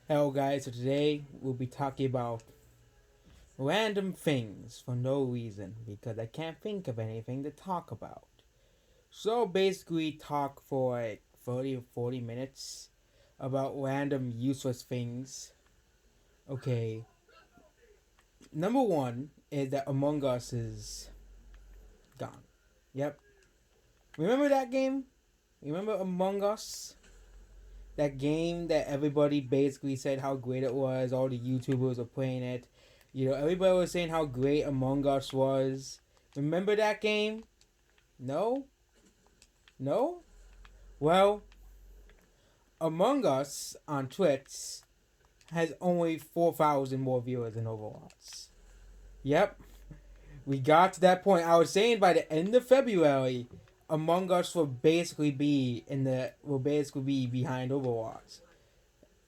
Hello guys, so today we'll be talking about random things for no reason because I can't think of anything to talk about. So basically talk for like 30 or 40 minutes about random useless things. Okay, number one is that Among Us is gone. Yep. Remember that game? Remember Among Us? That game that everybody basically said how great it was. All the YouTubers were playing it. Everybody was saying how great Among Us was. Remember that game? No? No? Well, Among Us on Twitch has only 4,000 more viewers than Overwatch. Yep, we got to that point. I was saying by the end of February, Among Us will basically be behind Overwatch.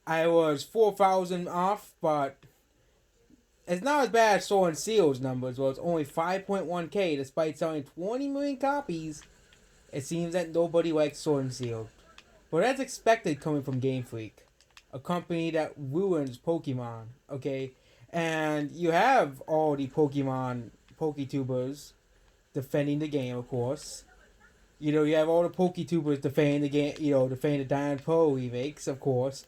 I was 4,000 off, but it's not as bad as Sword and Seal's numbers, where it's only 5.1k despite selling 20 million copies. It seems that nobody likes Sword and Seal. But that's expected coming from Game Freak, a company that ruins Pokemon, okay? And you have all the Poketubers defending the game, of course. You have all the Poketubers defending the game, defending the Diamond Pearl remakes, of course.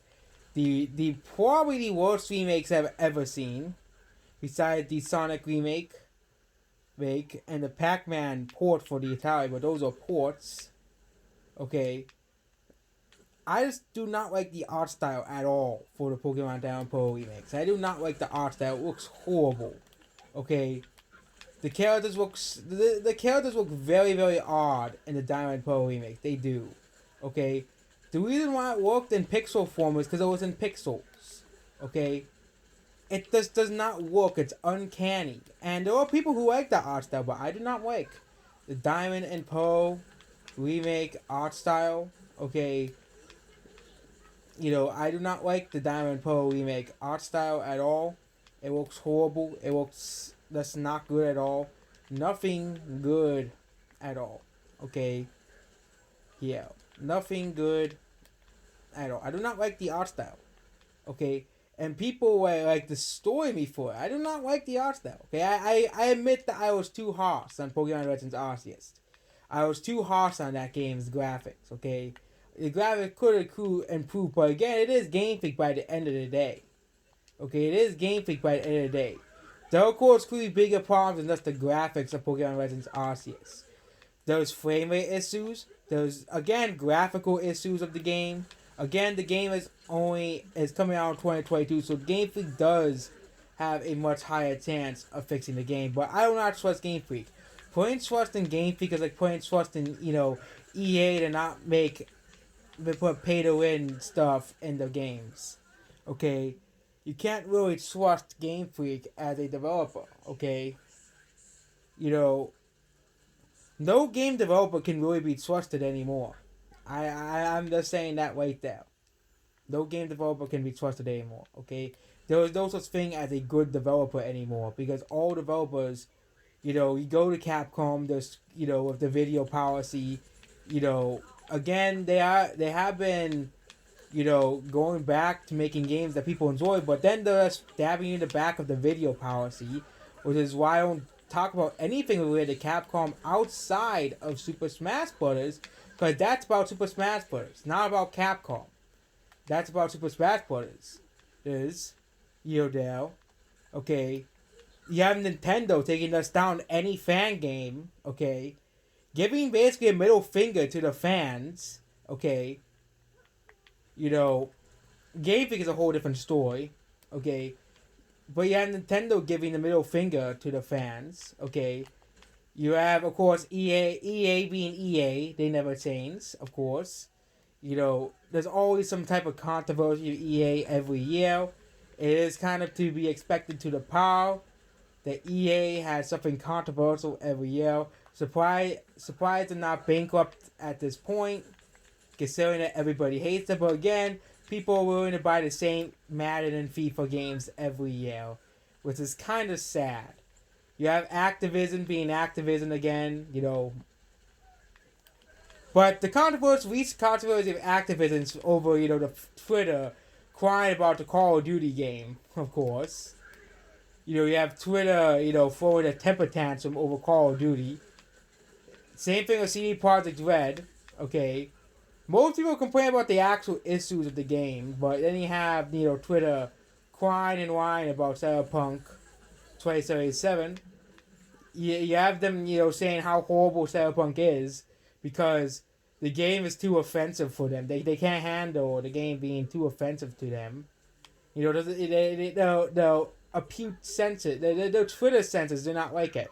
The probably the worst remakes I've ever seen, besides the Sonic remake and the Pac-Man port for the Atari, but those are ports. Okay, I just do not like the art style at all for the Pokemon Diamond Pearl remakes. I do not like the art style. It looks horrible. Okay, the characters look very very odd in the Diamond Pearl remake. They do. Okay, the reason why it worked in pixel form is because it was in pixels. Okay, it just does not work. It's uncanny. And there are people who like the art style, but I do not like the Diamond and Pearl remake art style. Okay, I do not like the Diamond and Pearl remake art style at all. It looks horrible. It looks that's not good at all. Nothing good at all. Okay, yeah, nothing good at all. I do not like the art style. Okay, and people were like destroy me for it. I do not like the art style. Okay, I admit that I was too harsh on Pokemon Legends Arceus. I was too harsh on that game's graphics. Okay, the graphics could improve, but again, it is Game Freak by the end of the day. Okay, it is Game Freak by the end of the day. There are of course clearly bigger problems than just the graphics of Pokemon Legends Arceus. There's frame rate issues. There's again graphical issues of the game. Again, the game is coming out in 2022, so Game Freak does have a much higher chance of fixing the game. But I do not trust Game Freak. Putting trust in Game Freak is like putting trust in EA to not put pay to win stuff in the games. Okay, you can't really trust Game Freak as a developer. Okay, you know no game developer can really be trusted anymore. I'm just saying that right there. No game developer can be trusted anymore. Okay, there is no such thing as a good developer anymore because all developers, you go to Capcom, there's with the video policy, you know, again they have been going back to making games that people enjoy, but then they're stabbing you in the back of the video policy, which is why I don't talk about anything related to Capcom outside of Super Smash Brothers, because that's about Super Smash Brothers, not about Capcom. That's about Super Smash Brothers. Is Yodel, okay? You have Nintendo taking us down any fan game, okay? Giving basically a middle finger to the fans, okay? You know, Game Freak is a whole different story, okay? But you have Nintendo giving the middle finger to the fans, okay? You have, of course, EA being EA. They never change, of course. There's always some type of controversy with EA every year. It is kind of to be expected to the power that EA has something controversial every year. Surprised they're not bankrupt at this point, considering that everybody hates them. But again, people are willing to buy the same Madden and FIFA games every year, which is kind of sad. You have Activision being Activision again. But the recent controversy of Activision over the Twitter crying about the Call of Duty game, of course. You have Twitter, throwing a temper tantrum over Call of Duty. Same thing with CD Projekt Red, okay? Most people complain about the actual issues of the game, but then you have, Twitter crying and whining about Cyberpunk 2077. You have them, saying how horrible Cyberpunk is because the game is too offensive for them. They can't handle the game being too offensive to them. The acute censors, the Twitter censors do not like it.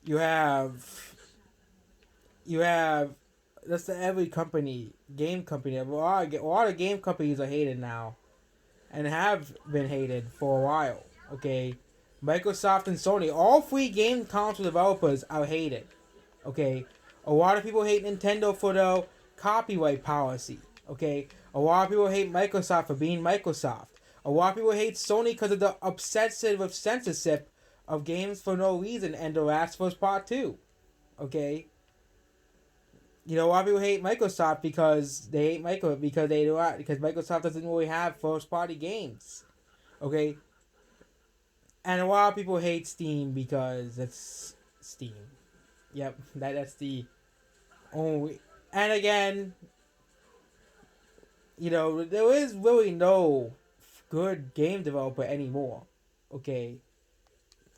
You have that's every game company. A lot of game companies are hated now, and have been hated for a while. Okay, Microsoft and Sony, all three game console developers are hated. Okay, a lot of people hate Nintendo for the copyright policy. Okay, a lot of people hate Microsoft for being Microsoft. A lot of people hate Sony because of the obsessive with censorship of games for no reason and The Last of Us Part 2. Okay. A lot of people hate Microsoft because they hate because Microsoft doesn't really have first party games. Okay. And a lot of people hate Steam because it's Steam. Yep, that's the only. And again, there is really no good game developer anymore. Okay.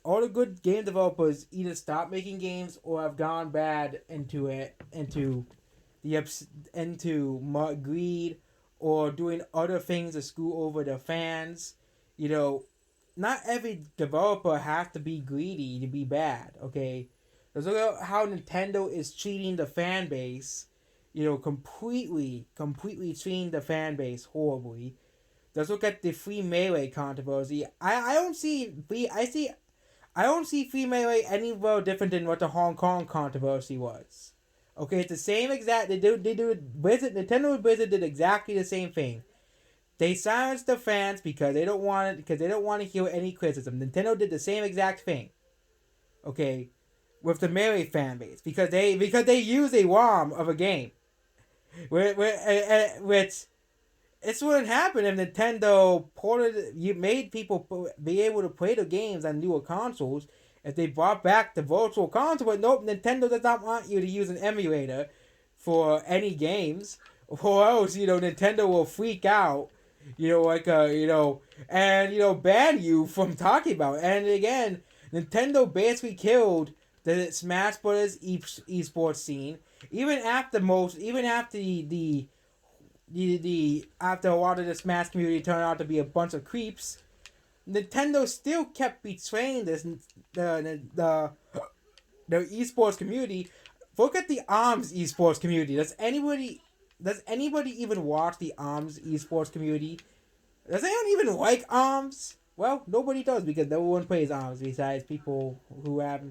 All the good game developers either stop making games or have gone bad into greed or doing other things to screw over their fans. Not every developer has to be greedy to be bad. Okay, let's look at how Nintendo is treating the fan base. Completely treating the fan base horribly. Let's look at the Free Melee controversy. I don't see Free Melee any more different than what the Hong Kong controversy was. Okay, it's the same exact. Nintendo and Blizzard did exactly the same thing. They silenced the fans because they don't want to hear any criticism. Nintendo did the same exact thing. Okay, with the Melee fan base because they use a ROM of a game, which this wouldn't happen if Nintendo made people be able to play the games on newer consoles if they brought back the virtual console. But nope, Nintendo does not want you to use an emulator for any games, or else Nintendo will freak out, and ban you from talking about it. And again, Nintendo basically killed the Smash Brothers esports scene, even after after a lot of the Smash community turned out to be a bunch of creeps. Nintendo still kept betraying the esports community. Look at the ARMS esports community. Does anybody even watch the ARMS esports community? Does anyone even like ARMS? Well, nobody does because no one plays ARMS besides people who have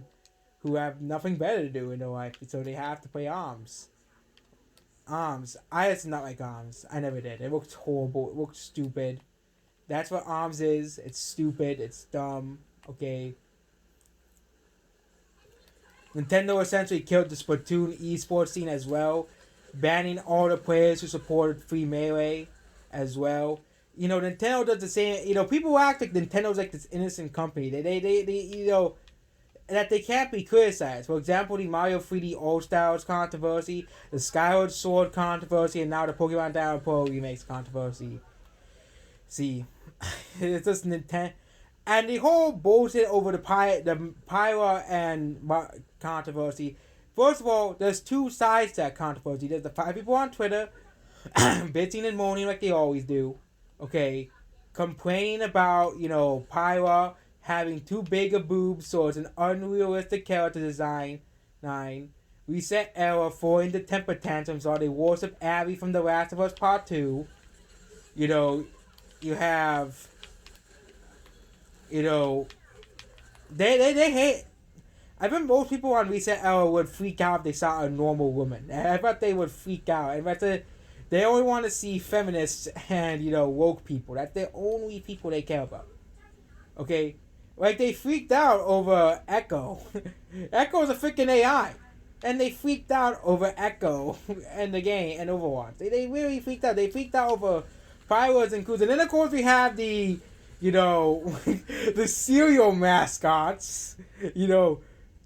nothing better to do in their life, so they have to play ARMS. I just not like ARMS. I never did. It looked horrible. It looked stupid. That's what ARMS is. It's stupid. It's dumb. Okay. Nintendo essentially killed the Splatoon esports scene as well, banning all the players who supported Free Melee as well. Nintendo does the same. People act like Nintendo's like this innocent company. They that they can't be criticized. For example, the Mario 3D All-Stars controversy, the Skyward Sword controversy, and now the Pokemon Diamond Pearl remakes controversy. See, it's just Nintendo. And the whole bullshit over the Pyra and controversy. First of all, there's two sides to that controversy. There's the 5 people on Twitter bitching and moaning like they always do. Okay, complaining about, Pyra having too big of boobs, so it's an unrealistic character design. 9. Reset Era throwing the temper tantrums while they worship Abby from The Last of Us Part 2. You have... They hate... I bet most people on Reset Era would freak out if they saw a normal woman. I bet they would freak out. They only want to see feminists and, woke people. That's the only people they care about. Okay? Like, they freaked out over Echo. Echo is a freaking AI. and they freaked out over Echo and the game and Overwatch. They really freaked out. They freaked out over Fireworks and Cruise. And then of course we have the, you know, the cereal mascots. You know,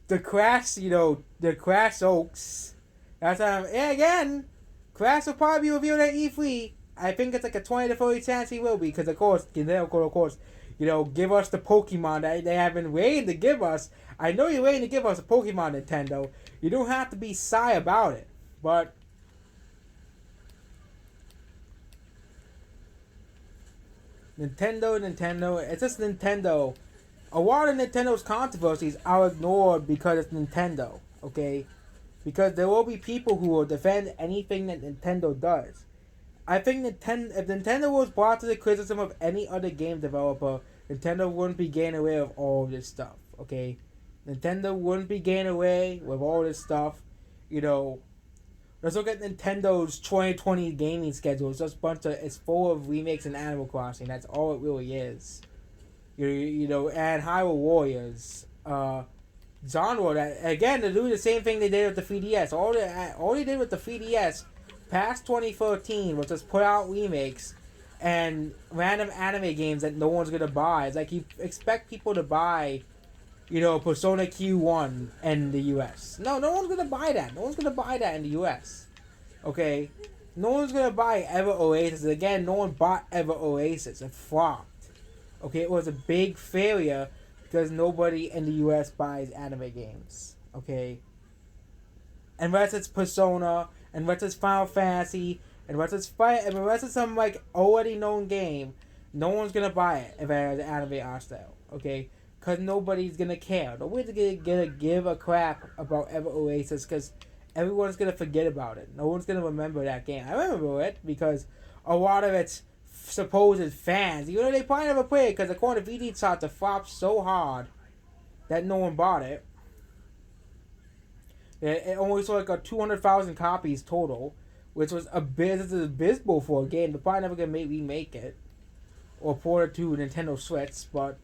the Crash. You know, the Crash Oaks. That's and again, Crash will probably be revealed at E3. I think it's like a 20 to 40 chance he will be, because of course, you know, give us the Pokemon that they have been waiting to give us. I know you're waiting to give us a Pokemon, Nintendo. You don't have to be shy about it, but Nintendo, it's just Nintendo. A lot of Nintendo's controversies are ignored because it's Nintendo, okay? Because there will be people who will defend anything that Nintendo does. I think if Nintendo was brought to the criticism of any other game developer, Nintendo wouldn't be getting away with all this stuff, okay? Nintendo wouldn't be getting away with all this stuff. You know, let's look at Nintendo's 2020 gaming schedule. It's full of remakes and Animal Crossing. That's all it really is. You know, and Hyrule Warriors, genre that again they're doing the same thing they did with the 3DS. All they did with the 3DS past 2013 was just put out remakes and random anime games that no one's gonna buy. It's like you expect people to buy, you know, Persona Q1 in the US. No one's gonna buy that. No one's gonna buy that in the US. Okay? No one's gonna buy Ever Oasis. Again, no one bought Ever Oasis. It flopped. Okay, it was a big failure because nobody in the US buys anime games. Okay? Unless it's Persona, unless it's Final Fantasy, unless it's some like already known game, no one's gonna buy it if it has an anime art style. Okay? Because nobody's gonna care. Nobody's gonna give a crap about Ever Oasis because everyone's gonna forget about it. No one's gonna remember that game. I remember it because a lot of its supposed fans, you know, they probably never played it because according to VG Charts, it flopped so hard that no one bought it. It only sold like 200,000 copies total, which was abysmal for a game. They're probably never gonna remake it or port it to Nintendo Switch, but.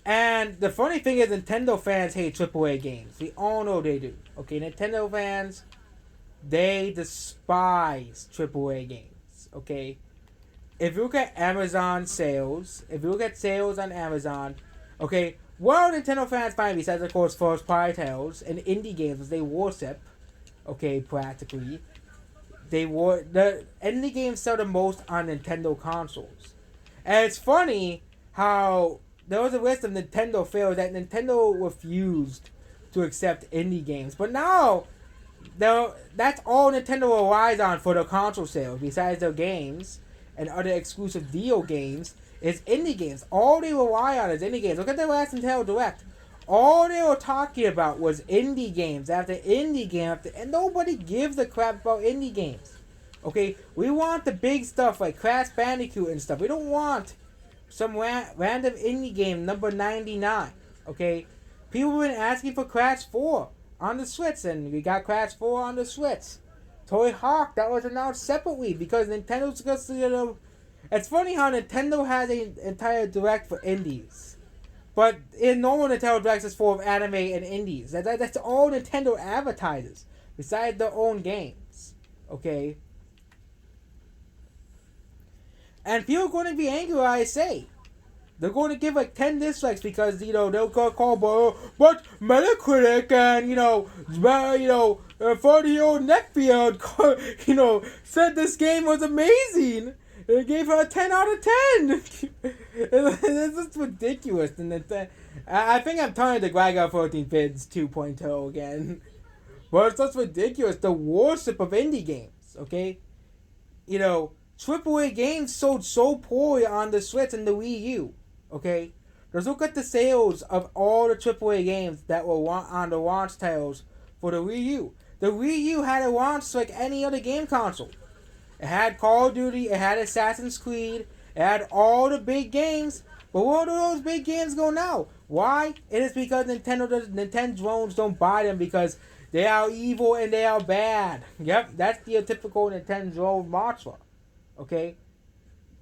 And the funny thing is, Nintendo fans hate AAA games. We all know they do. Okay, Nintendo fans, they despise AAA games. Okay, if you look at Amazon sales, if you look at sales on Amazon, okay, what are Nintendo fans find besides, of course, first party titles and indie games as they worship? Okay, practically, the indie games sell the most on Nintendo consoles, and it's funny how. There was a list of Nintendo fails that Nintendo refused to accept indie games. But now, that's all Nintendo relies on for their console sales, besides their games and other exclusive video games, is indie games. All they rely on is indie games. Look at the last Nintendo Direct. All they were talking about was indie games after indie game and nobody gives a crap about indie games. Okay, we want the big stuff like Crash Bandicoot and stuff. We don't want some random indie game number 99. Okay, people have been asking for Crash 4 on the Switch, and we got Crash 4 on the Switch. Tony Hawk, that was announced separately because Nintendo's just, you know. It's funny how Nintendo has an entire direct for indies, but in normal Nintendo Directs is full of anime and indies. That's all Nintendo advertises besides their own games. Okay. And people are going to be angry when I say. They're going to give like 10 dislikes because, you know, they'll call, but Metacritic and, 40-year-old Neckbeard, said this game was amazing. They gave her a 10 out of 10. It's just ridiculous. And I think I'm turning to Gaga 14 Vids 2.0 again. But it's just ridiculous. The worship of indie games, okay? AAA games sold so poorly on the Switch and the Wii U. Okay? Let's look at the sales of all the AAA games that were on the launch titles for the Wii U. The Wii U had a launch like any other game console. It had Call of Duty, it had Assassin's Creed, it had all the big games. But where do those big games go now? Why? It is because Nintendo drones don't buy them because they are evil and they are bad. Yep, that's the typical Nintendo drone mantra. Okay?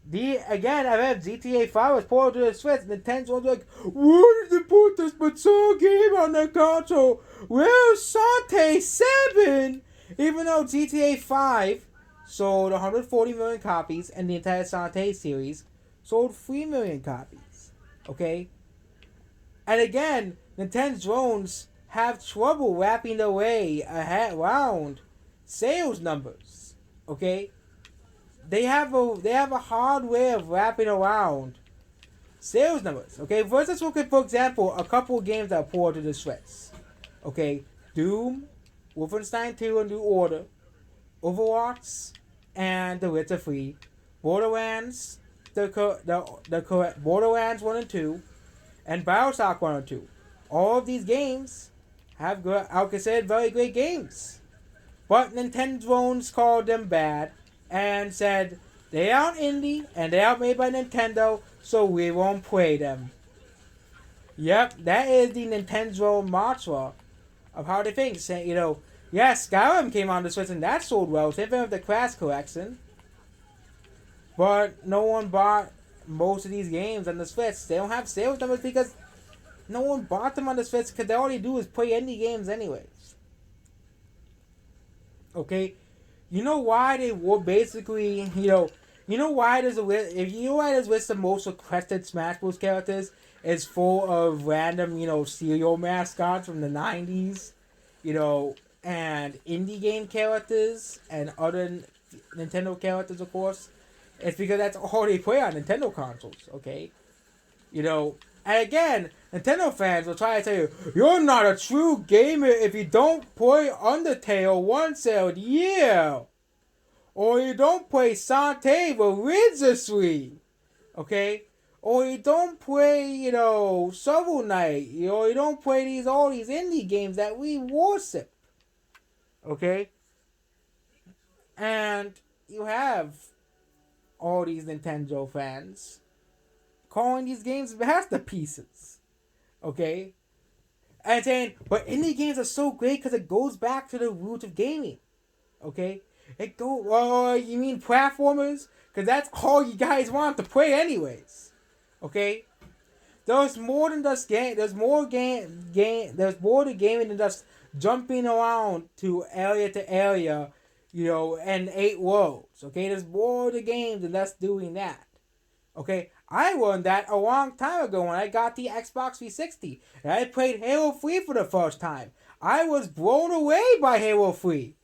I read GTA 5 was ported to the Switch. Nintendo's like, why did they put this mature game on the console? Where's Shantae 7? Even though GTA 5 sold 140 million copies and the entire Shantae series sold 3 million copies. Okay? And again, Nintendo's drones have trouble wrapping their way around sales numbers. Okay? They have a hard way of wrapping around sales numbers. Okay, let's look at, for example, a couple of games that are ported to the Switch. Okay, Doom, Wolfenstein 2: A New Order, Overwatch, and The Witcher 3, Borderlands, Borderlands 1 and 2, and Bioshock 1 and 2. All of these games are considered very great games. But Nintendo drones called them bad and said they aren't indie and they aren't made by Nintendo, so we won't play them. Yep, that is the Nintendo mantra of how they think. Saying, yes, Skyrim came on the Switch and that sold well. Same thing with the Crash Collection. But no one bought most of these games on the Switch. They don't have sales numbers because no one bought them on the Switch because all they do is play indie games anyways. Okay? You know why they were basically, you know why there's a list, if you know why there's a list of most requested Smash Bros. Characters is full of random, cereal mascots from the 90s, and indie game characters and other Nintendo characters, of course. It's because that's all they play on Nintendo consoles, okay? And again, Nintendo fans will try to tell you, you're not a true gamer if you don't play Undertale once a year. Or you don't play Shantae religiously. Okay? Or you don't play, Shovel Knight. Or you don't play all these indie games that we worship. Okay? And you have all these Nintendo fans calling these games masterpieces. Okay? And saying, but indie games are so great because it goes back to the root of gaming. Okay? You mean platformers? Because that's all you guys want to play anyways. Okay? There's more than just game. There's more to gaming than just jumping around to area, and 8 worlds. Okay? There's more to games than just doing that. Okay? I learned that a long time ago when I got the Xbox 360 and I played Halo 3 for the first time. I was blown away by Halo 3.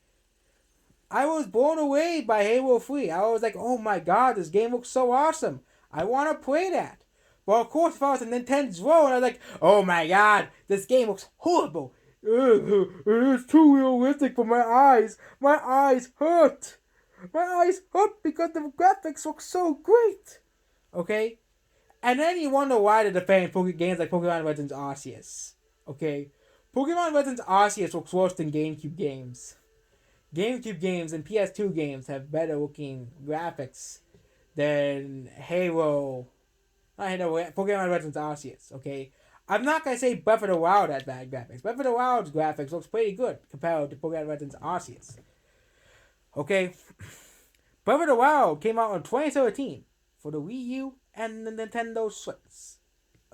I was blown away by Halo 3. I was like, oh my god, this game looks so awesome. I want to play that. Well, of course, if I was a Nintendo drone, I was like, oh my god, this game looks horrible. It's too realistic for my eyes. My eyes hurt. My eyes hurt because the graphics look so great. Okay? And then you wonder why they're defending games like Pokemon Legends Arceus. Okay? Pokemon Legends Arceus looks worse than GameCube games. GameCube games and PS2 games have better looking graphics than Pokemon Legends Arceus, okay? I'm not going to say Breath of the Wild has bad graphics. Breath of the Wild's graphics looks pretty good compared to Pokemon Legends Arceus. Okay? Breath of the Wild came out in 2013 for the Wii U and the Nintendo Switch.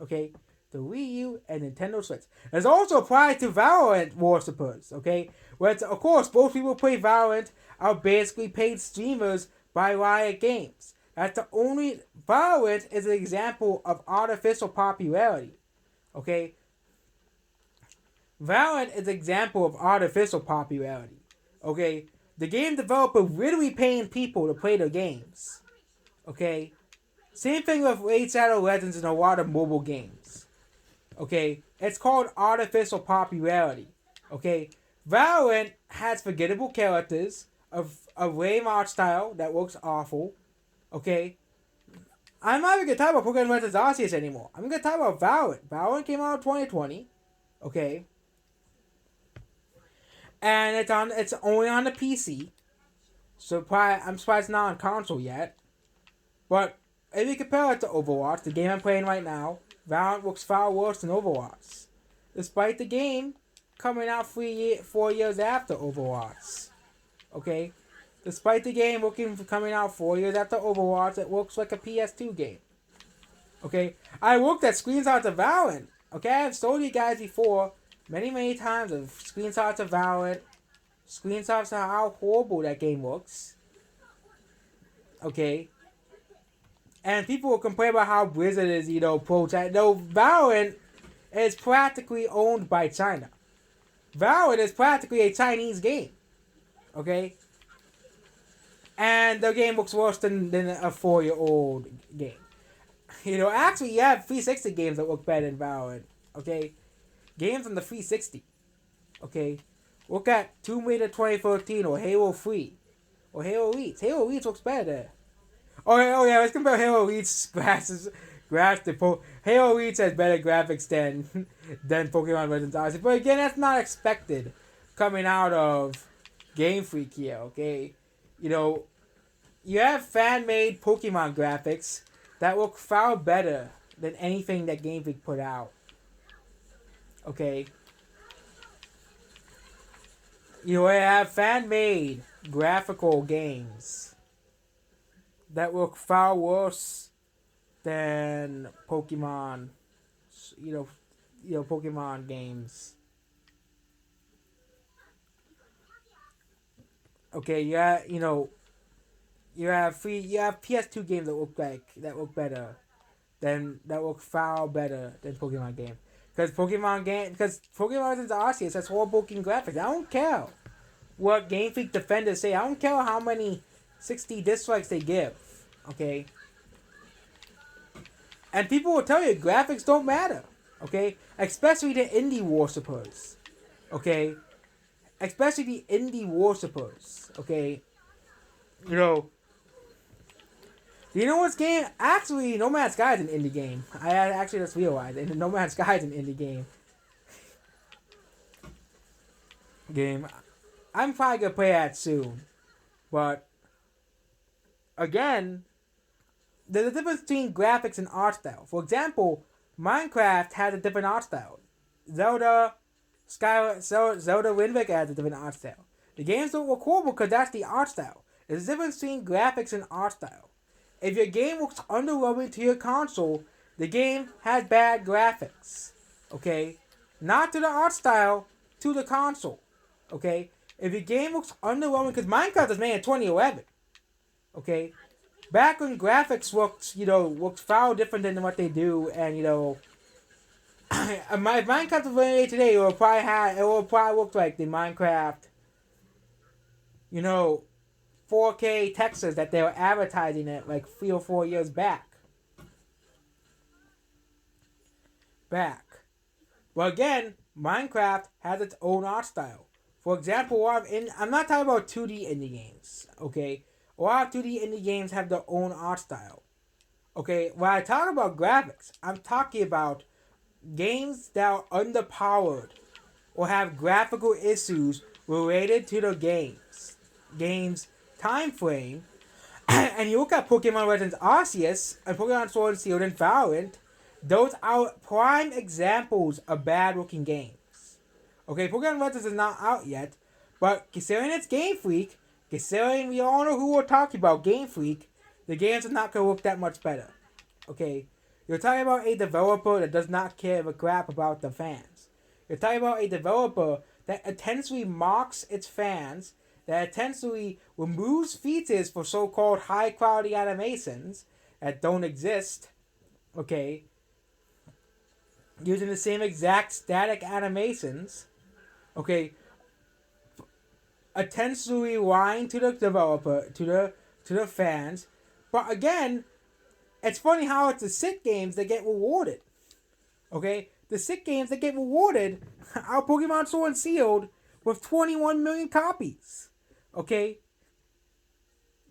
Okay? The Wii U and Nintendo Switch. There's also applied to Valorant worshippers, okay? Where of course, most people who play Valorant are basically paid streamers by Riot Games. That's the only... Valorant is an example of artificial popularity, okay? Valorant is an example of artificial popularity, okay? The game developer literally paying people to play their games, okay? Same thing with Raid Shadow Legends and a lot of mobile games. Okay? It's called artificial popularity. Okay? Valorant has forgettable characters, a lame art style that looks awful. Okay? I'm not even going to talk about Pokemon Legends Arceus anymore. I'm going to talk about Valorant. Valorant came out in 2020. Okay? And it's only on the PC. So I'm surprised it's not on console yet. But if you compare it to Overwatch, the game I'm playing right now, Valorant looks far worse than Overwatch. Despite the game coming out 4 years after Overwatch. Okay? Despite the game coming out 4 years after Overwatch, it looks like a PS2 game. Okay, I looked at screenshots of Valorant. Okay, I've told you guys before, many times of screenshots of Valorant, screenshots of how horrible that game looks. Okay, and people will complain about how Blizzard is, pro China. No, Valorant is practically owned by China. Valorant is practically a Chinese game. Okay, and the game looks worse than a 4-year-old game. Actually, you have 360 games that look better than Valorant. Okay, games on the 360. Okay, look at Tomb Raider 2013 or Halo 3 or Halo Elite. Halo Elite looks better there. Oh yeah, let's compare Halo Elite's Halo Elite has better graphics than Pokemon Legends Arceus. But again, that's not expected coming out of Game Freak here. Okay, you have fan-made Pokemon graphics that look far better than anything that Game Freak put out. Okay. You have fan-made graphical games that look far worse than Pokemon, Pokemon games. Okay, you have PS2 games that look better that look far better than Pokemon games. Because Pokemon Legends Arceus has horrible looking graphics. I don't care what Game Freak defenders say. I don't care how many 60 dislikes they give. Okay? And people will tell you graphics don't matter. Okay? Especially the indie worshippers. Okay? Especially the indie worshippers. Okay? You know what's game? Actually, No Man's Sky is an indie game. I actually just realized it. No Man's Sky is an indie game. I'm probably gonna play that soon. But again, there's a difference between graphics and art style. For example, Minecraft has a different art style. Zelda Wind Waker has a different art style. The games don't look horrible because that's the art style. There's a difference between graphics and art style. If your game looks underwhelming to your console, the game has bad graphics. Okay? Not to the art style, to the console. Okay? If your game looks underwhelming, because Minecraft was made in 2011. Okay? Back when graphics looked far different than what they do, and if Minecraft was made today, it would probably look like the Minecraft, 4K Texas that they were advertising it like 3 or 4 years back. Well, again, Minecraft has its own art style. For example, I'm not talking about 2D indie games, okay? A lot of 2D indie games have their own art style. Okay, when I talk about graphics, I'm talking about games that are underpowered or have graphical issues related to the game's time frame. And you look at Pokemon Legends Arceus and Pokemon Sword and Shield and Valorant, those are prime examples of bad looking games. Okay, Pokemon Legends is not out yet, but considering it's Game Freak, considering we all know who we're talking about, Game Freak, the games are not going to look that much better. Okay, you're talking about a developer that does not care a crap about the fans. You're talking about a developer that intentionally mocks its fans, that intentionally removes features for so-called high-quality animations that don't exist, okay, using the same exact static animations, okay, intentionally lying to the developer, to the fans. But again, it's funny how it's the sick games that get rewarded. Okay? The sick games that get rewarded are Pokemon Sword and Shield with 21 million copies. Okay?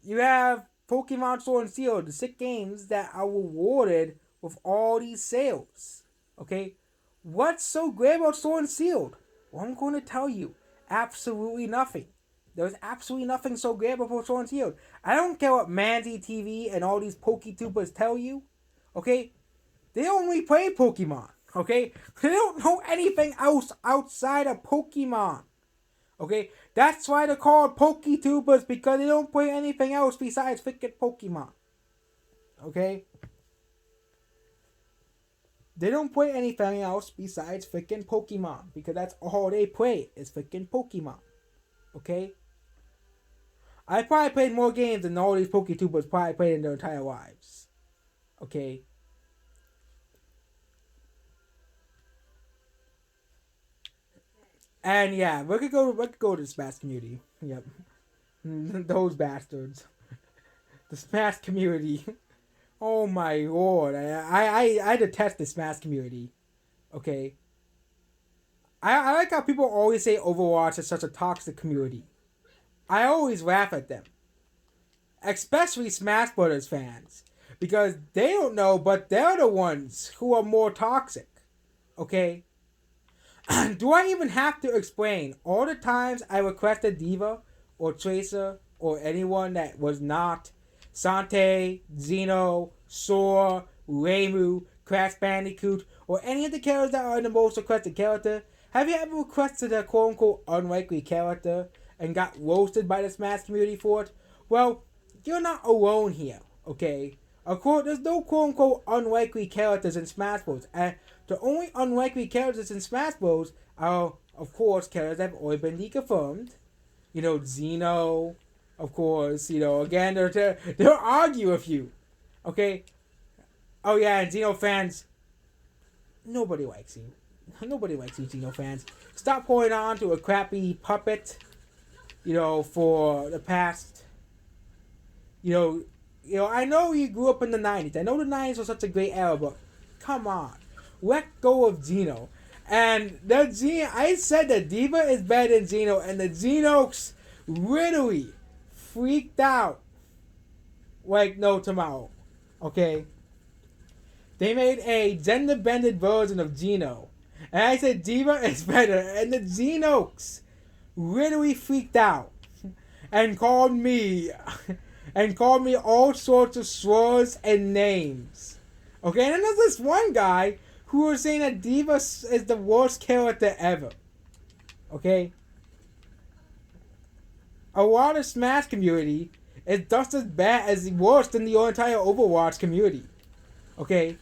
You have Pokemon Sword and Shield, the sick games that are rewarded with all these sales. Okay? What's so great about Sword and Shield? Well, I'm going to tell you. Absolutely nothing. There's absolutely nothing so great about Sword and Shield. I don't care what Manzy TV and all these PokeTubers tell you. Okay? They only play Pokemon. Okay? They don't know anything else outside of Pokemon. Okay, that's why they're called PokeTubers, because they don't play anything else besides freaking Pokemon. Okay, they don't play anything else besides freaking Pokemon, because that's all they play is freaking Pokemon. Okay, I probably played more games than all these PokeTubers probably played in their entire lives. Okay. And yeah, we could go to the Smash community. Yep. Those bastards. The Smash community. Oh my lord. I detest the Smash community. Okay. I like how people always say Overwatch is such a toxic community. I always laugh at them. Especially Smash Brothers fans. Because they don't know, but they're the ones who are more toxic. Okay? Do I even have to explain all the times I requested D.Va or Tracer or anyone that was not Sante, Xeno, Sora, Reimu, Crash Bandicoot, or any of the characters that are the most requested character? Have you ever requested a quote unquote unlikely character and got roasted by the Smash community for it? Well, you're not alone here, okay? There's no quote unquote unlikely characters in Smash Bros. And the only unlikely characters in Smash Bros. Are, of course, characters that have already been deconfirmed. You know, Xeno, of course. You know, again, they'll argue with you, okay? Oh yeah, and Xeno fans, nobody likes you. Nobody likes you, Xeno fans. Stop holding on to a crappy puppet. You know, for the past. I know you grew up in the 90s. I know the 90s was such a great era, but come on. Let go of Xeno. And I said that D.Va is better than Xeno, and the Xenox literally freaked out like no tomorrow. Okay? They made a gender bended version of Xeno. And I said D.Va is better, and the Xenox literally freaked out and called me all sorts of slurs and names. Okay, and then there's this one guy who was saying that D.Va is the worst character ever. Okay? A lot of Smash community is just as bad as worse than the entire Overwatch community. Okay?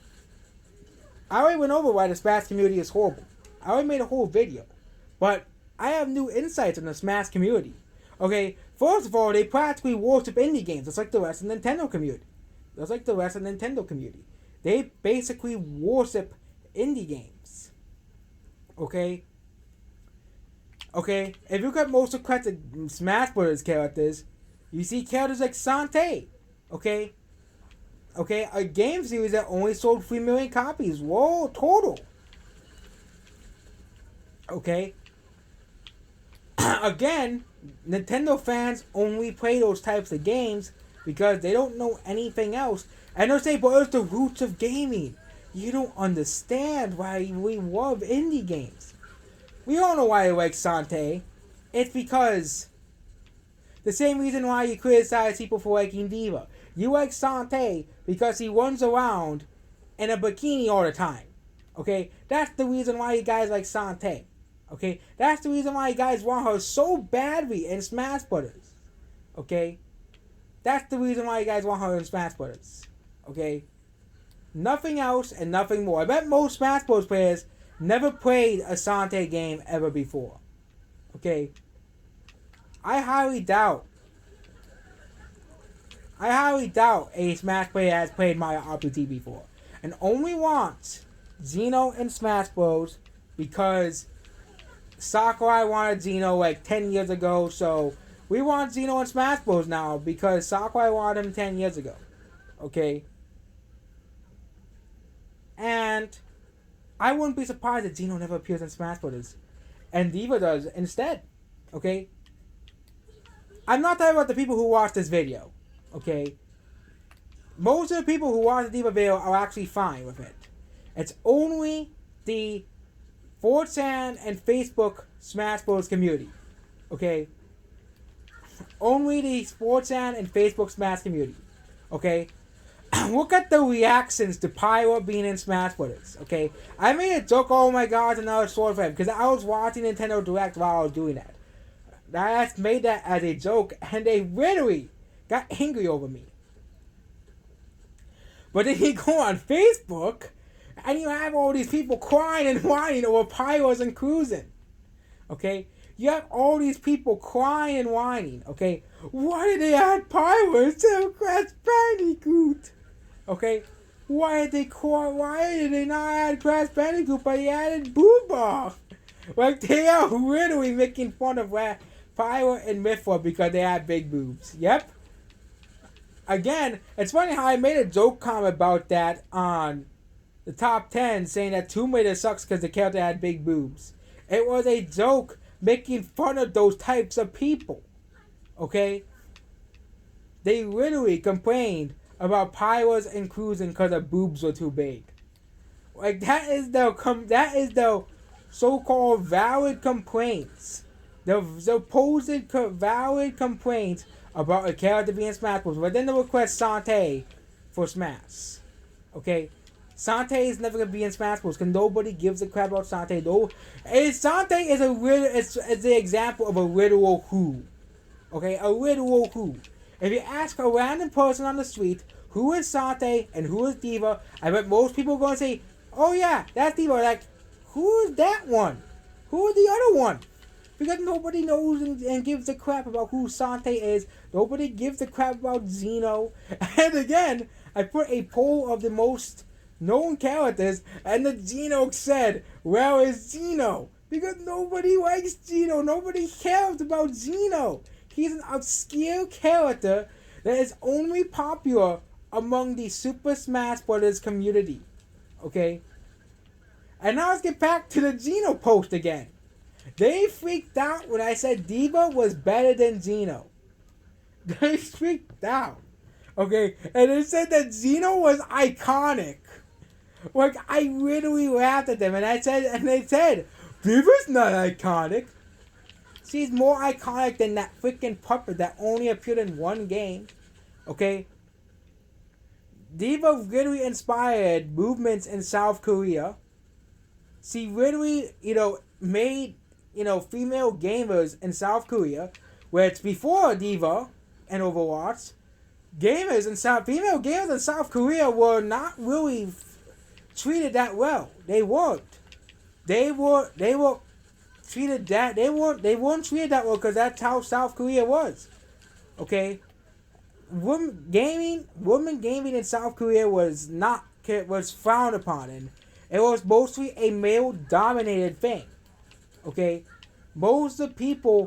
I already went over why the Smash community is horrible. I already made a whole video. But I have new insights on the Smash community. Okay? First of all, they practically worship indie games, just like the rest of the Nintendo community. They basically worship indie games. Okay? Okay? If you look at most requested Smash Bros. Characters, you see characters like Sante. Okay? Okay? A game series that only sold 3 million copies. Whoa, total. Okay? Again, Nintendo fans only play those types of games because they don't know anything else. And they'll say, but it's the roots of gaming. You don't understand why we love indie games. We all know why you like Sante. It's because the same reason why you criticize people for liking D.Va. You like Sante because he runs around in a bikini all the time. Okay? That's the reason why you guys like Sante. Okay? That's the reason why you guys want her so badly in Smash Brothers. Okay? That's the reason why you guys want her in Smash Brothers. Okay? Nothing else and nothing more. I bet most Smash Bros. Players never played a Sante game ever before. Okay? I highly doubt a Smash player has played Mario RPG before. And only wants Xeno and Smash Bros. Because Sakurai wanted Xeno like 10 years ago, so we want Xeno and Smash Bros. Now because Sakurai wanted him 10 years ago. Okay? And I wouldn't be surprised if Xeno never appears in Smash Bros. And D.Va does instead. Okay? I'm not talking about the people who watch this video. Okay? Most of the people who watch the D.Va video are actually fine with it. It's only the 4chan and Facebook Smash Bros. Community. Okay? Only the 4chan and Facebook Smash community. Okay? Look at the reactions to Pyro being in Smash Brothers, okay? I made a joke, oh my god, another sword fight, because I was watching Nintendo Direct while I was doing that. that made that as a joke, and they literally got angry over me. But then you go on Facebook, and you have all these people crying and whining over Pyros and Cruising. Okay? You have all these people crying and whining. Okay? Why did they add Pyros to Crash Bandicoot? Okay? Why did they cry? Why did they not add Crash Bandicoot, but they added Booba? Like, they are literally making fun of Pyro and Mythra because they have big boobs. Yep. Again, it's funny how I made a joke comment about that on the top 10, saying that Tomb Raider sucks because the character had big boobs. It was a joke making fun of those types of people. Okay? They literally complained about Pyros and Cruising because the boobs were too big. Like, that is the so-called valid complaints. The supposed valid complaints about a character being Smash Bros. But then they request Sante for Smash. Okay? Sante is never gonna be in Smash Bros. Because nobody gives a crap about Sante. Though, Sante is it's the example of a literal who. Okay? A literal who. If you ask a random person on the street who is Sante and who is D.Va, I bet most people are gonna say, oh yeah, that's D.Va. Like, who is that one? Who is the other one? Because nobody knows and gives a crap about who Sante is. Nobody gives a crap about Xeno. And again, I put a poll of the most known characters, and the Xeno said, where is Xeno? Because nobody likes Xeno. Nobody cares about Xeno. He's an obscure character that is only popular among the Super Smash Bros. Community. Okay? And now let's get back to the Xeno post again. They freaked out when I said D.Va was better than Xeno. They freaked out. Okay? And they said that Xeno was iconic. Like, I literally laughed at them, and they said, D.Va's not iconic. She's more iconic than that freaking puppet that only appeared in one game. Okay? D.Va literally inspired movements in South Korea. She literally, made, female gamers in South Korea, where it's before D.Va and Overwatch, female gamers in South Korea were not really treated that well. They weren't. They were treated that they weren't treated that well because that's how South Korea was. Okay, women gaming in South Korea was frowned upon, and it was mostly a male dominated thing. Okay, most women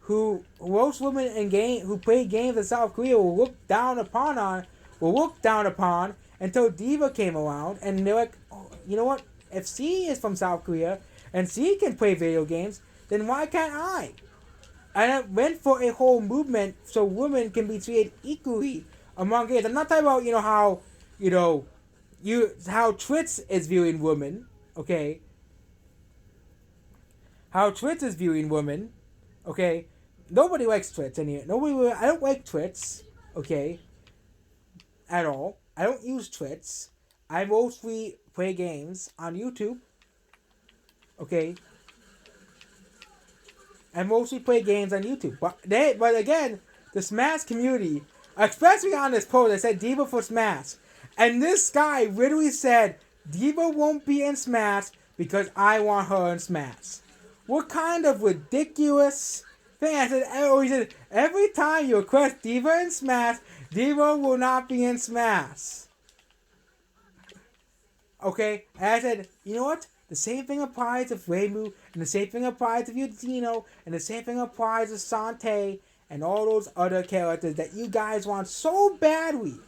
who played games in South Korea were looked down upon until D.Va came around, and they're like, oh, you know what? If she is from South Korea and she can play video games, then why can't I? And it went for a whole movement so women can be treated equally among games. I'm not talking about how Twitch is viewing women, okay? How Twitch is viewing women, okay? Nobody likes Twitch anyway. I don't like Twitch, okay? At all. I don't use Twitch. I mostly play games on YouTube. Okay. I mostly play games on YouTube. But again, the Smash community, especially on this post, they said D.Va for Smash. And this guy literally said, D.Va won't be in Smash because I want her in Smash. What kind of ridiculous thing? He said, every time you request D.Va in Smash, D.Va will not be in Smash. Okay? And I said, you know what? The same thing applies to Reimu, and the same thing applies to Eugeno, and the same thing applies to Sante, and all those other characters that you guys want so badly.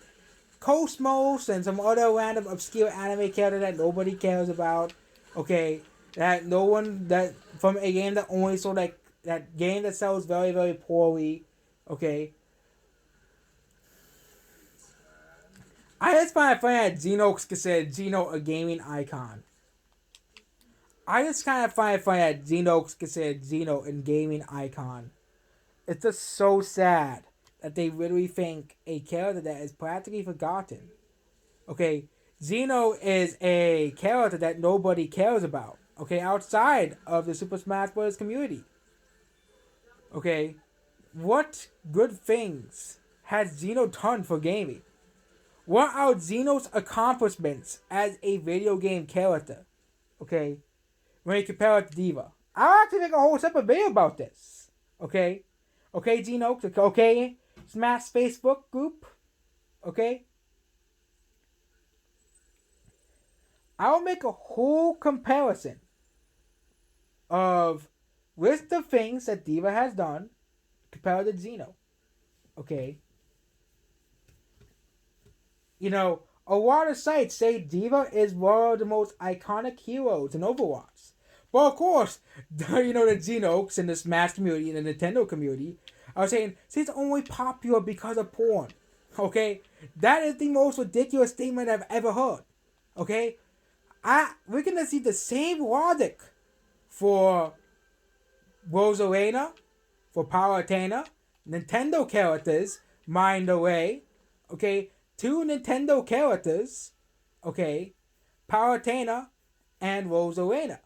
Cosmos and some other random obscure anime character that nobody cares about. Okay? That from a game that only sold that game that sells very, very poorly. Okay? I just find it funny that Xeno considered Xeno a gaming icon. I just kind of find it funny that Xeno considered Xeno a gaming icon. It's just so sad that they literally think a character that is practically forgotten. Okay, Xeno is a character that nobody cares about. Okay, outside of the Super Smash Bros. Community. Okay, what good things has Xeno done for gaming? What are Xeno's accomplishments as a video game character? Okay, when you compare it to Diva. I'll actually make a whole separate video about this. Okay? Okay, Xeno? Okay? Smash Facebook group? Okay? I'll make a whole comparison of with the things that Diva has done compared to Xeno. Okay? You know, a lot of sites say Diva is one of the most iconic heroes in Overwatch. But of course, the Xenox and the Smash community and the Nintendo community are saying she's only popular because of porn. Okay? That is the most ridiculous statement I've ever heard. Okay? We're gonna see the same logic for Rosalina, for Palutena, Nintendo characters, Mind Away, okay? Two Nintendo characters, okay? Palutena and Rosalina,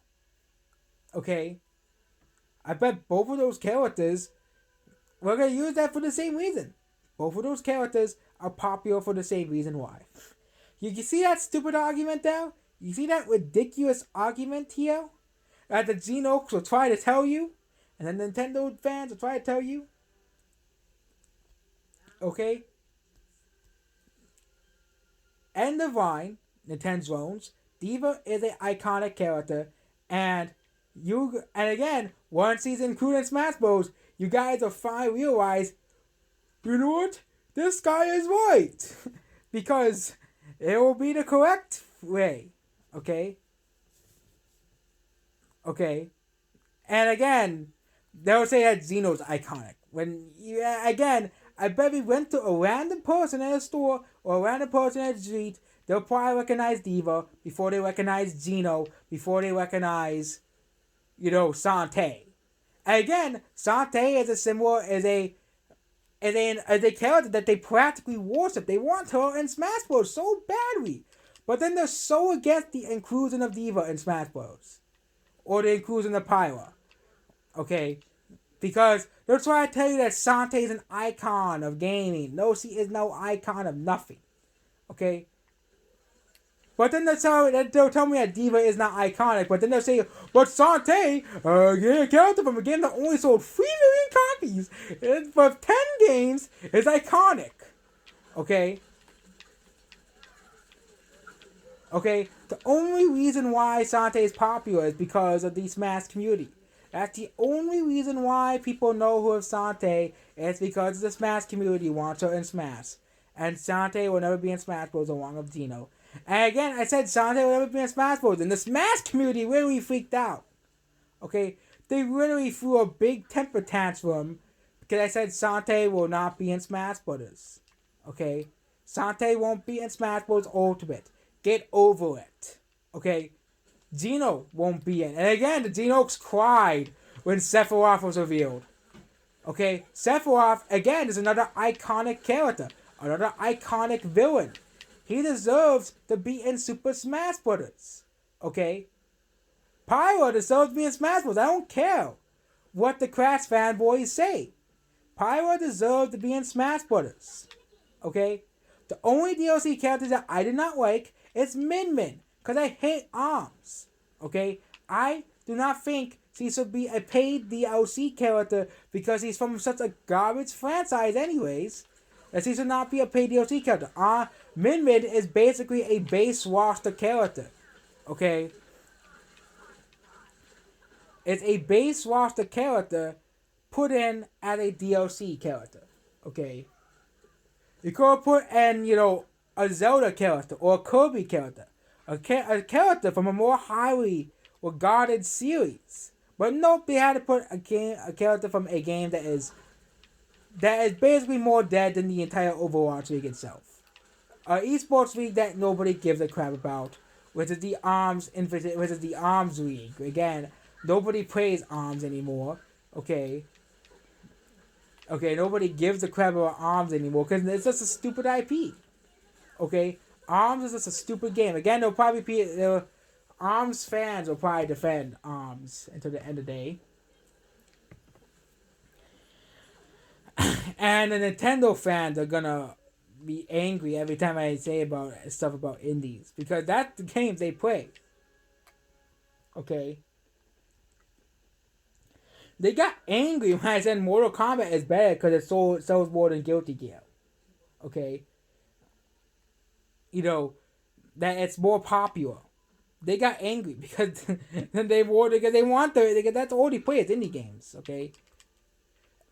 okay? I bet both of those characters, we're gonna use that for the same reason. Both of those characters are popular for the same reason why. You see that stupid argument there? You see that ridiculous argument here? That the Xenox will try to tell you? And the Nintendo fans will try to tell you? Okay? End of line, Nintendo's Drones, Diva is an iconic character, and again, once he's included in Smash Bros, you guys will finally realize, you know what? This guy is right! Because it will be the correct way. Okay? Okay? And again, they'll say that Xeno's iconic. Again, I bet we went to a random person in a store or a random person in the street, they'll probably recognize Diva before they recognize Xeno, before they recognize, Sante. And again, Sante is a symbol, is a character that they practically worship. They want her in Smash Bros. So badly. But then they're so against the inclusion of Diva in Smash Bros. Or the inclusion of Pyra. Okay? Because they're trying to tell you that Sante is an icon of gaming. No, she is no icon of nothing. Okay? But then they'll tell me that Diva is not iconic. But then they'll say, but Sante, character from a game that only sold 3 million copies for 10 games is iconic. Okay? Okay? The only reason why Sante is popular is because of the Smash community. That's the only reason why people know who is Sante is because the Smash community wants her in Smash. And Sante will never be in Smash Bros. Along with Xeno. And again, I said Sante will never be in Smash Bros. And the Smash community really freaked out. Okay? They literally threw a big temper tantrum because I said Sante will not be in Smash Bros. Okay? Sante won't be in Smash Bros. Ultimate. Get over it. Okay? Xeno won't be in. And again, the Xenox cried when Sephiroth was revealed. Okay? Sephiroth, again, is another iconic character. Another iconic villain. He deserves to be in Super Smash Bros. Okay? Pyra deserves to be in Smash Bros. I don't care what the Crash fanboys say. Pyra deserves to be in Smash Bros. Okay? The only DLC character that I did not like is Min Min. Because I hate ARMS. Okay? I do not think he should be a paid DLC character because he's from such a garbage franchise anyways. That he should not be a paid DLC character. Min Min is basically a base roster character. Okay? It's a base roster character put in as a DLC character. Okay? You could put in, a Zelda character or a Kirby character. A character from a more highly regarded series. But nope, they had to put a character from a game that is basically more dead than the entire Overwatch League itself. An esports league that nobody gives a crap about, which is the ARMS League. Again, nobody plays ARMS anymore. Okay, nobody gives a crap about ARMS anymore because it's just a stupid IP. Okay, ARMS is just a stupid game. Again, ARMS fans will probably defend ARMS until the end of the day. And the Nintendo fans are gonna be angry every time I say about stuff about indies because that's the games they play. Okay, they got angry when I said Mortal Kombat is better because it sells more than Guilty Gear. Okay, you know that it's more popular. They got angry because they wanted because they want because that's all they play is indie games. Okay.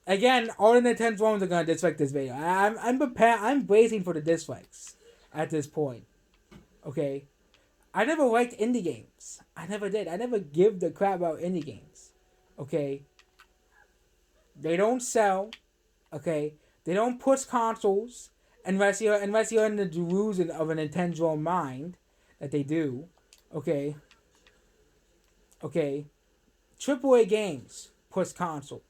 Again, all the Nintendo ones are gonna dislike this video. I'm prepared. I'm waiting for the dislikes at this point. Okay. I never liked indie games. I never did. I never give the crap about indie games. Okay. They don't sell. Okay. They don't push consoles unless you're in the delusion of a Nintendo mind that they do. Okay. Okay. AAA games push consoles.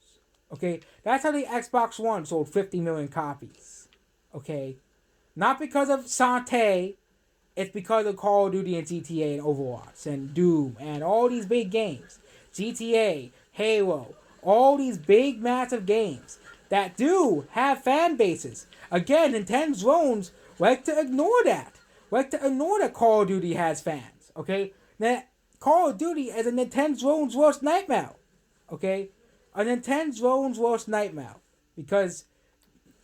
Okay. That's how the Xbox One sold 50 million copies. Okay. Not because of Sante. It's because of Call of Duty and GTA and Overwatch and Doom and all these big games. GTA, Halo, all these big massive games that do have fan bases. Again, Nintendo's drones like to ignore that. Like to ignore that Call of Duty has fans. Okay? That Call of Duty is a Nintendo drone's worst nightmare. Okay? A Nintendo drone's worst nightmare. Because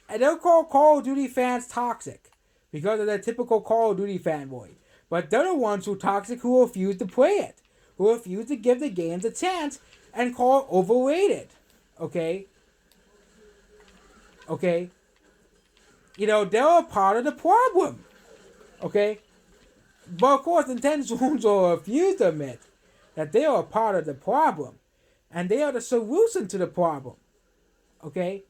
they'll call Call of Duty fans toxic because of the typical Call of Duty fanboy. But they're the ones who are toxic who refuse to play it. Who refuse to give the games a chance and call it overrated. Okay? Okay? You know, they're a part of the problem. Okay? But of course, Nintendo's will refuse to admit that they are a part of the problem. And they are the solution to the problem. Okay?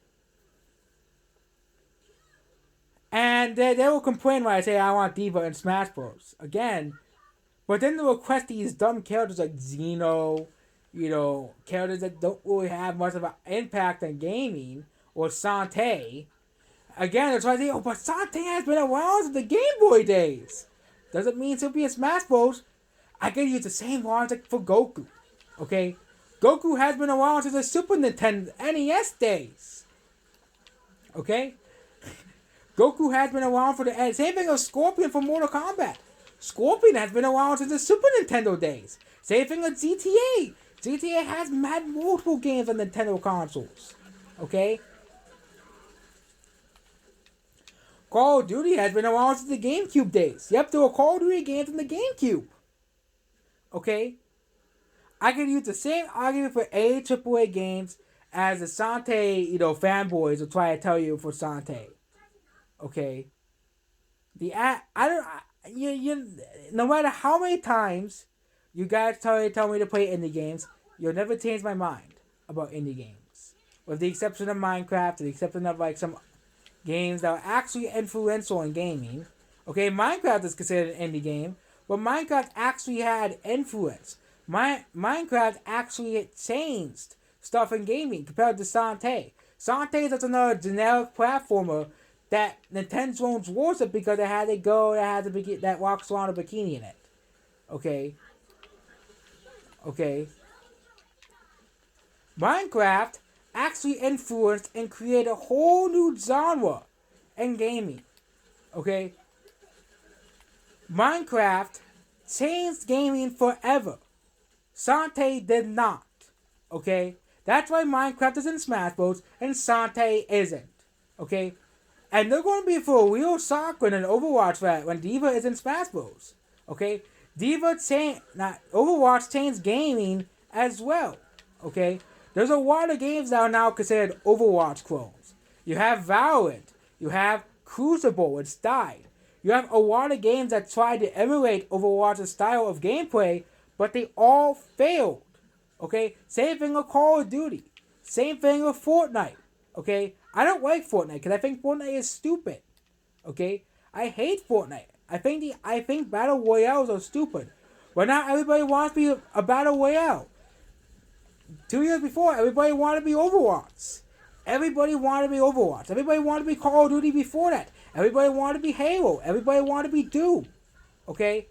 And they will complain when I say I want D.Va in Smash Bros. Again. But then they'll request these dumb characters like Xeno, you know, characters that don't really have much of an impact on gaming, or Sante. Again, that's why they but Sante has been around since the Game Boy days. Doesn't mean she'll be in Smash Bros. I can use the same logic for Goku. Okay? Goku has been around since the Super Nintendo NES days. Okay? Goku has been around for the same thing as Scorpion from Mortal Kombat. Scorpion has been around since the Super Nintendo days. Same thing with GTA. GTA has had multiple games on Nintendo consoles. Okay? Call of Duty has been around since the GameCube days. Yep, there were Call of Duty games in the GameCube. Okay? I could use the same argument for AAA games as the Sante, you know, fanboys will try to tell you for Sante. Okay? No matter how many times you guys tell me to play indie games, you'll never change my mind about indie games. With the exception of Minecraft, the exception of like some games that are actually influential in gaming. Okay, Minecraft is considered an indie game, but Minecraft actually had influence. Minecraft actually changed stuff in gaming compared to Sante. Sante is just another generic platformer that Nintendo owns worship because it had a girl that walks around a bikini in it. Okay. Okay. Minecraft actually influenced and created a whole new genre in gaming. Okay. Minecraft changed gaming forever. Sante did not. Okay. That's why Minecraft is in Smash Bros. And Sante isn't. Okay. And they're going to be for a real soccer in Overwatch that when D.Va is in Smash Bros. Okay? Overwatch changed gaming as well. Okay? There's a lot of games that are now considered Overwatch clones. You have Valorant. You have Crucible, which died. You have a lot of games that tried to emulate Overwatch's style of gameplay, but they all failed. Okay? Same thing with Call of Duty. Same thing with Fortnite. Okay? I don't like Fortnite because I think Fortnite is stupid. Okay? I hate Fortnite. I think battle royales are stupid. But now everybody wants to be a battle royale. 2 years before, everybody wanted to be Overwatch. Everybody wanted to be Overwatch. Everybody wanted to be Call of Duty before that. Everybody wanted to be Halo. Everybody wanted to be Doom. Okay?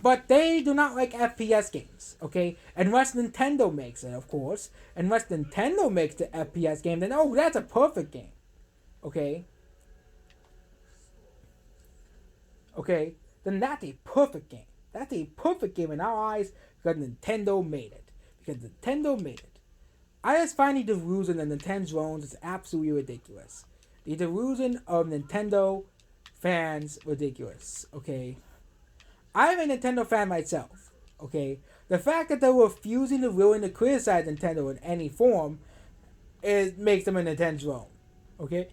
But they do not like FPS games, okay? Unless Nintendo makes it, of course. Unless Nintendo makes the FPS game, then, oh, that's a perfect game, okay, okay, then that's a perfect game. That's a perfect game in our eyes because Nintendo made it. Because Nintendo made it. I just find the delusion of Nintendo drones is absolutely ridiculous. The delusion of Nintendo fans ridiculous. Okay, I'm a Nintendo fan myself. Okay, the fact that they're refusing to willing to criticize Nintendo in any form makes them a Nintendo drone. Okay,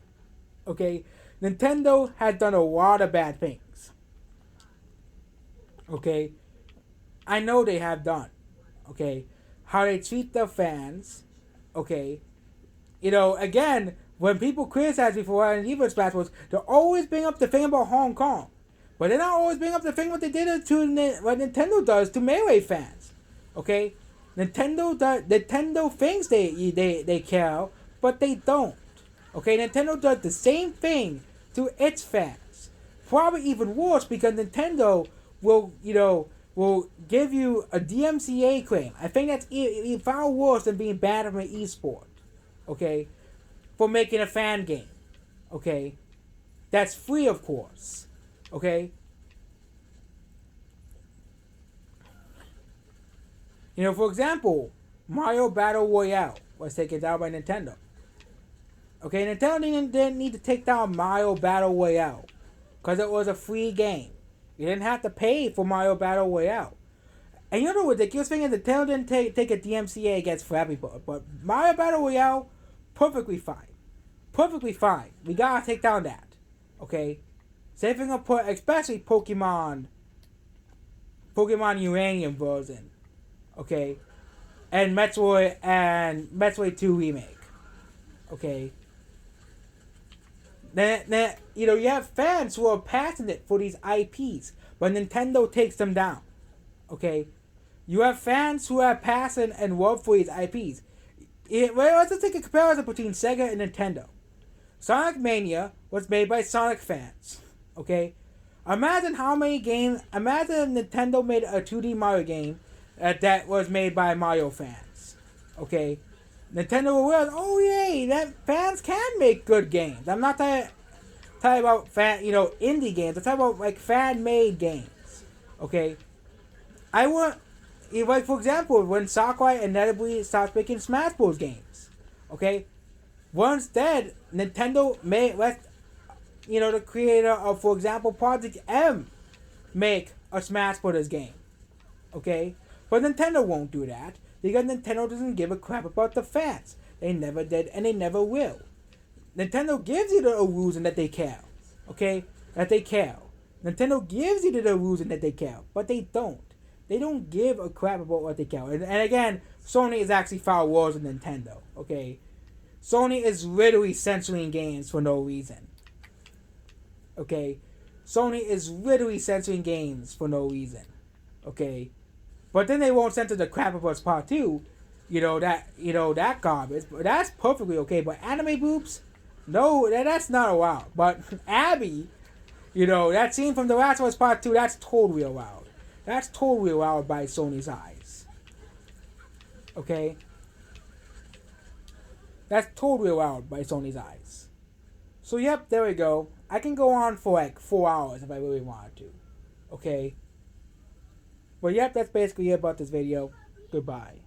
okay, Nintendo has done a lot of bad things. Okay, I know they have done. Okay, how they treat their fans. Okay, again, when people criticize me for wearing Evo Smash Bros, they always bring up the thing about Hong Kong. But they don't always bring up the thing what they did to what Nintendo does to Melee fans. Okay? Nintendo thinks they care, but they don't. Okay, Nintendo does the same thing to its fans. Probably even worse because Nintendo will give you a DMCA claim. I think that's far worse than being banned from an esport. Okay? For making a fan game. Okay? That's free, of course. Okay? For example, Mario Battle Royale was taken down by Nintendo. Okay, Nintendo didn't need to take down Mario Battle Royale because it was a free game. You didn't have to pay for Mario Battle Royale. And you know the ridiculous thing is Nintendo didn't take a DMCA against Flappy Bird, but Mario Battle Royale, perfectly fine. Perfectly fine. We gotta take down that. Okay? Same thing will put, especially Pokemon Uranium version. Okay? And Metroid 2 Remake. Okay? Then you have fans who are passionate for these IPs, but Nintendo takes them down. Okay? You have fans who have passion and love for these IPs. Let's just take a comparison between Sega and Nintendo. Sonic Mania was made by Sonic fans. Okay? Imagine Nintendo made a 2D Mario game that was made by Mario fans. Okay? Nintendo will realize, oh yay, that fans can make good games. I'm not talking about indie games. I'm talking about like fan-made games. Okay? For example, when Sakurai inevitably stopped making Smash Bros. Games. Okay? Once dead, Nintendo let the creator of, for example, Project M make a Smash Bros. Game. Okay? But Nintendo won't do that because Nintendo doesn't give a crap about the fans. They never did and they never will. Nintendo gives you the illusion that they care. Okay? That they care. Nintendo gives you the illusion that they care, but they don't. They don't give a crap about what they care. And again, Sony is actually far worse than Nintendo. Okay? Sony is literally censoring games for no reason. Okay? Sony is literally censoring games for no reason. Okay? But then they won't censor the crap about Part 2. That garbage. But that's perfectly okay. But anime boobs? No, that's not allowed. But Abby, that scene from The Last of Us Part 2, that's totally allowed. That's totally allowed by Sony's eyes. Okay? That's totally allowed by Sony's eyes. So, yep, there we go. I can go on for like 4 hours if I really wanted to. Okay? But, yep, that's basically it about this video. Goodbye.